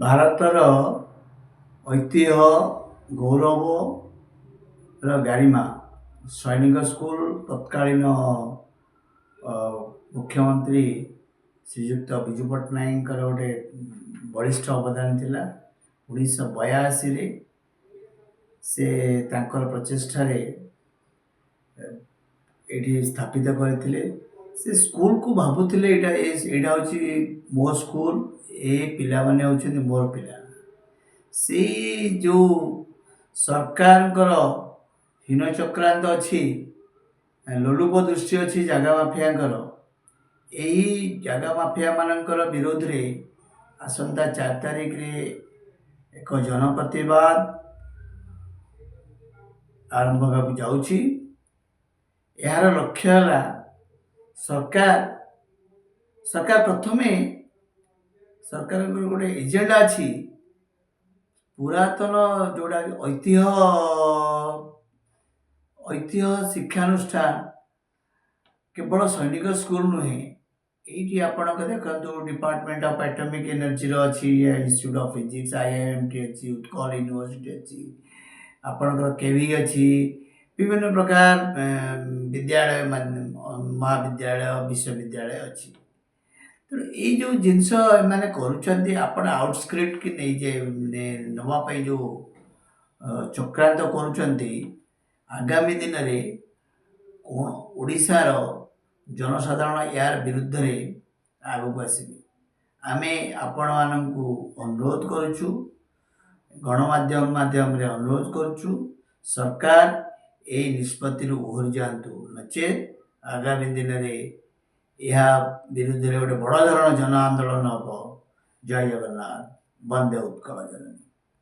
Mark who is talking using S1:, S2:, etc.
S1: ଭାରତର ଐତିହ୍ୟ ଗୌରବର ଗାରିମା ସୈନିକ ସ୍କୁଲ ତତ୍କାଳୀନ ମୁଖ୍ୟମନ୍ତ୍ରୀ ଶ୍ରୀଯୁକ୍ତ ବିଜୁ ପଟ୍ଟନାୟକଙ୍କର ଗୋଟେ ବଳିଷ୍ଠ ଅବଦାନ ଥିଲା। 1982ରେ ସେ ତାଙ୍କର ପ୍ରଚେଷ୍ଟାରେ ଏଠି ସ୍ଥାପିତ କରିଥିଲେ। ସେ ସ୍କୁଲକୁ ଭାବୁଥିଲେ ଏଇଟା ହେଉଛି ମୋ ସ୍କୁଲ, ଏ ପିଲାମାନେ ହେଉଛନ୍ତି ମୋର ପିଲା। ସେଇ ଯେଉଁ ସରକାରଙ୍କର ହୀନ ଚକ୍ରାନ୍ତ ଅଛି, ଲୋଲୁପ ଦୃଷ୍ଟି ଅଛି ଜାଗା ମାଫିଆଙ୍କର, ଏହି ଜାଗା ମାଫିଆମାନଙ୍କର ବିରୋଧରେ ଆସନ୍ତା 4 ତାରିଖରେ ଏକ ଜନପ୍ରତିବାଦ ଆରମ୍ଭ ହେବାକୁ ଯାଉଛି। ଏହାର ଲକ୍ଷ୍ୟ ହେଲା ସରକାର ପ୍ରଥମେ ସରକାରଙ୍କର ଗୋଟେ ଏଜେଣ୍ଡା ଅଛି, ପୁରାତନ ଯେଉଁଟା ଐତିହ୍ୟ ଶିକ୍ଷାନୁଷ୍ଠାନ କେବଳ ସୈନିକ ସ୍କୁଲ ନୁହେଁ। ଏଇଠି ଆପଣଙ୍କ ଦେଖନ୍ତୁ ଡିପାର୍ଟମେଣ୍ଟ ଅଫ୍ ଆଟମିକ୍ ଏନର୍ଜିର ଅଛି, ଇନଷ୍ଟିଚ୍ୟୁଟ୍ ଅଫ୍ ଫିଜିକ୍ସ, IIMT ଅଛି, ଉତ୍କଳ ୟୁନିଭର୍ସିଟି ଅଛି, ଆପଣଙ୍କର କେଭି ଅଛି, ବିଭିନ୍ନ ପ୍ରକାର ବିଦ୍ୟାଳୟ ମହାବିଦ୍ୟାଳୟ ବିଶ୍ୱବିଦ୍ୟାଳୟ ଅଛି। ତେଣୁ ଏଇ ଯେଉଁ ଜିନିଷ ଏମାନେ କରୁଛନ୍ତି, ଆପଣ ଆଉଟସ୍କ୍ରିପ୍ଟ କି ନେବା ପାଇଁ ଯେଉଁ ଚକ୍ରାନ୍ତ କରୁଛନ୍ତି, ଆଗାମୀ ଦିନରେ ଓଡ଼ିଶାର ଜନସାଧାରଣ ଏହାର ବିରୁଦ୍ଧରେ ଆଗକୁ ଆସିବେ। ଆମେ ଆପଣମାନଙ୍କୁ ଅନୁରୋଧ କରୁଛୁ, ଗଣମାଧ୍ୟମ ମାଧ୍ୟମରେ ଅନୁରୋଧ କରୁଛୁ, ସରକାର ଏହି ନିଷ୍ପତ୍ତିରୁ ଓହରି ଯାଆନ୍ତୁ, ନଚେତ୍ ଆଗାମୀ ଦିନରେ ଏହା ବିରୁଦ୍ଧରେ ଗୋଟେ ବଡ଼ ଧରଣ ଜନ ଆନ୍ଦୋଳନ ହେବ। ଜୟ ଜଗନ୍ନାଥ, ବନ୍ଦେ ଉତ୍କଳ ଜନନୀ।